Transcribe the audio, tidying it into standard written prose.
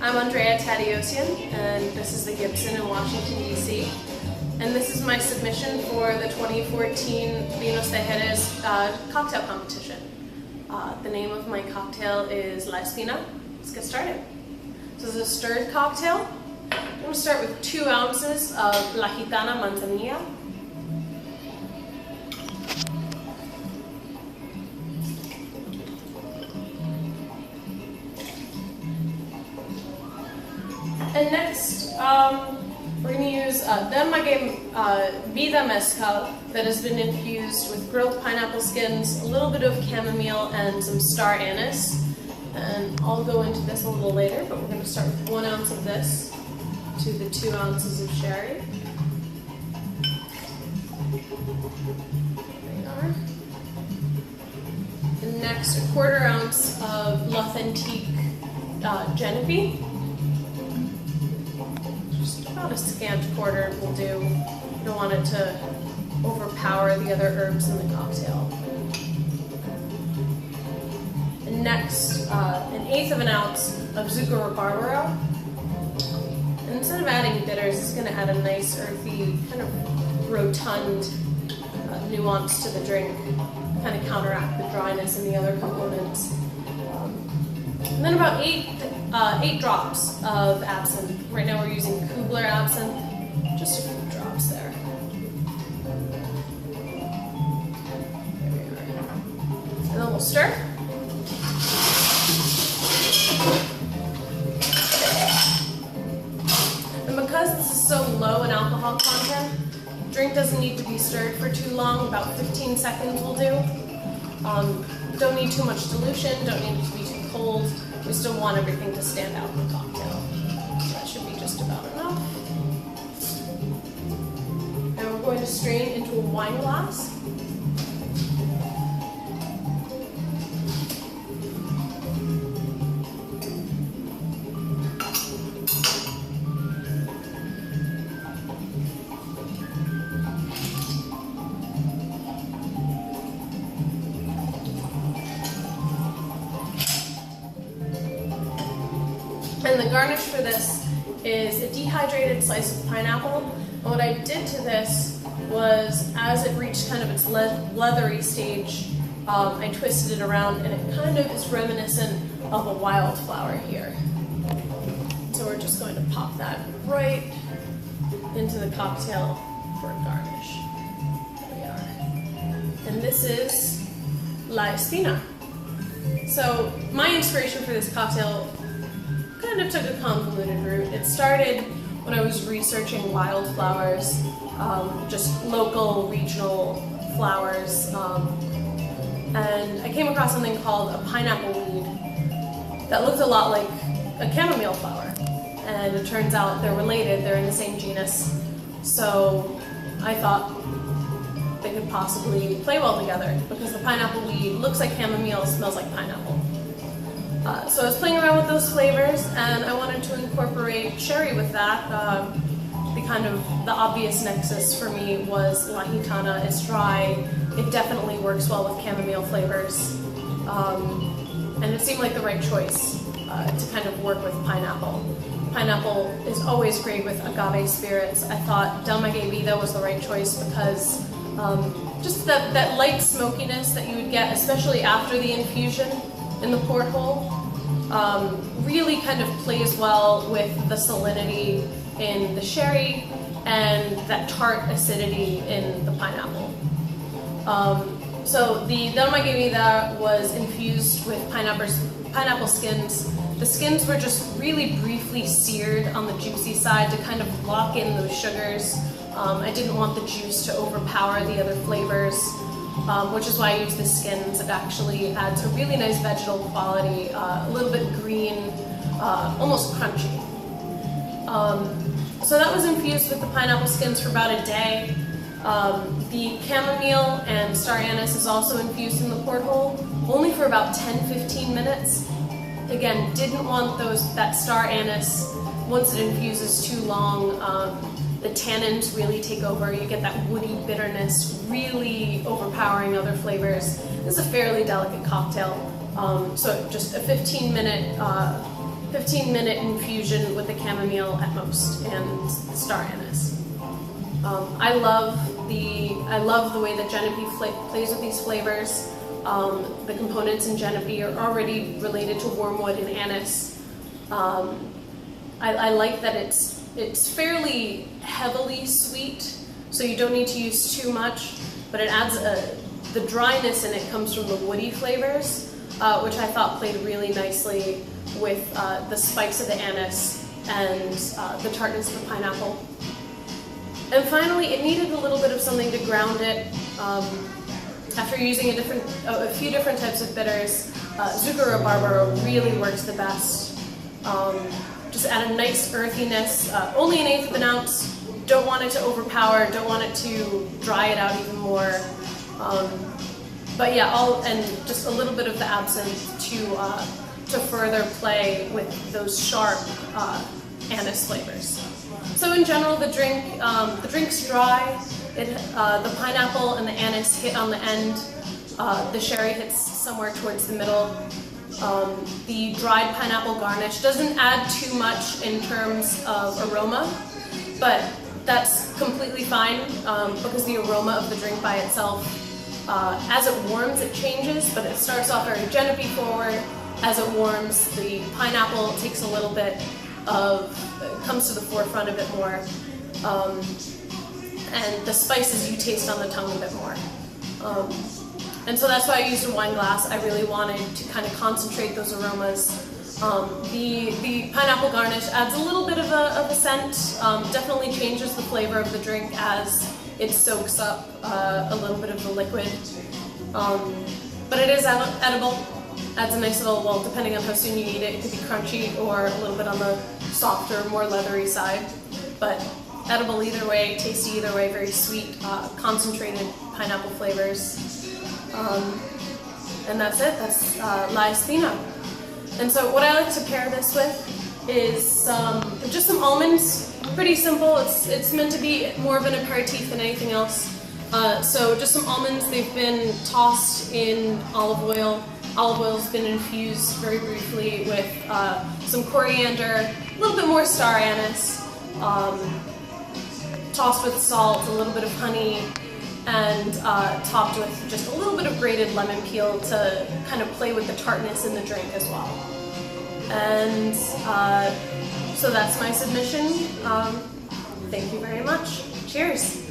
I'm Andrea Tateosian, and this is the Gibson in Washington, D.C. And this is my submission for the 2014 Vinos de Jerez cocktail competition. The name of my cocktail is La Espina. Let's get started. So this is a stirred cocktail. I'm going to start with 2 ounces of La Gitana Manzanilla. And next, we're going to use the Maguey Vida mezcal that has been infused with grilled pineapple skins, a little bit of chamomile, and some star anise. And I'll go into this a little later, but we're going to start with 1 ounce of this to the 2 ounces of sherry. There we are. And next, 1/4 ounce of L'Authentique genepi. About a scant quarter will do. You don't want it to overpower the other herbs in the cocktail. And next, 1/8 of an ounce of Zucca Rubarbaro. And instead of adding bitters, it's going to add a nice earthy, kind of rotund nuance to the drink, kind of counteract the dryness in the other components. And then about 8 drops of absinthe. Right now we're using Kubler absinthe, just a few drops there. There we are. And then we'll stir. And because this is so low in alcohol content, the drink doesn't need to be stirred for too long, about 15 seconds will do. Don't need too much dilution, don't need it to be too cold. We still want everything to stand out in the cocktail. So that should be just about enough. And we're going to strain into a wine glass. And the garnish for this is a dehydrated slice of pineapple. And what I did to this was, as it reached kind of its leathery stage, I twisted it around, and it kind of is reminiscent of a wildflower here. So we're just going to pop that right into the cocktail for a garnish. There we are. And this is La Espina. So my inspiration for this cocktail kind of took a convoluted route. It started when I was researching wildflowers, just local, regional flowers, and I came across something called a pineapple weed that looked a lot like a chamomile flower, and it turns out they're related, they're in the same genus, so I thought they could possibly play well together because the pineapple weed looks like chamomile, smells like pineapple. So I was playing around with those flavors, and I wanted to incorporate sherry with that. The obvious nexus for me was La Gitana. It's dry. It definitely works well with chamomile flavors, and it seemed like the right choice to kind of work with pineapple. Pineapple is always great with agave spirits. I thought Del Maguey Vida was the right choice because just that light smokiness that you would get, especially after the infusion in the porthole, really kind of plays well with the salinity in the sherry and that tart acidity in the pineapple. So the Del Maguey Vida was infused with pineapple skins. The skins were just really briefly seared on the juicy side to kind of lock in those sugars. I didn't want the juice to overpower the other flavors. Which is why I use the skins. It actually adds a really nice vegetal quality, a little bit green, almost crunchy. So that was infused with the pineapple skins for about a day. The chamomile and star anise is also infused in the porthole, only for about 10-15 minutes. Again, didn't want that star anise, once it infuses too long, the tannins really take over. You get that woody bitterness really overpowering other flavors. This is a fairly delicate cocktail, so just a 15 15-minute infusion with the chamomile at most and star anise. I love the way that genepi plays with these flavors. The components in genepi are already related to wormwood and anise. I like that it's fairly heavily sweet, so you don't need to use too much, but it adds the dryness in it comes from the woody flavors, which I thought played really nicely with the spice of the anise and the tartness of the pineapple. And finally, it needed a little bit of something to ground it. After using a few different types of bitters, Zucca Rubarbaro really works the best. Just add a nice earthiness, only 1/8 of an ounce. Don't want it to overpower, don't want it to dry it out even more. But yeah, and just a little bit of the absinthe to further play with those sharp anise flavors. So in general, the drink's dry. The pineapple and the anise hit on the end. The sherry hits somewhere towards the middle. The dried pineapple garnish doesn't add too much in terms of aroma, but that's completely fine because the aroma of the drink by itself, as it warms, it changes, but it starts off very genepi forward. As it warms, the pineapple takes a little bit comes to the forefront a bit more, and the spices you taste on the tongue a bit more. And so that's why I used a wine glass. I really wanted to kind of concentrate those aromas. The pineapple garnish adds a little bit of a scent, definitely changes the flavor of the drink as it soaks up a little bit of the liquid. But it is edible. Adds a nice little, well, depending on how soon you eat it, it could be crunchy or a little bit on the softer, more leathery side. But edible either way, tasty either way, very sweet, concentrated pineapple flavors. And that's it, that's La Espina. And so what I like to pair this with is just some almonds, pretty simple. It's meant to be more of an aperitif than anything else. So just some almonds, they've been tossed in olive oil. Olive oil's been infused very briefly with some coriander, a little bit more star anise, tossed with salt, a little bit of honey, and topped with just a little bit of grated lemon peel to kind of play with the tartness in the drink as well. And so that's my submission. Thank you very much. Cheers.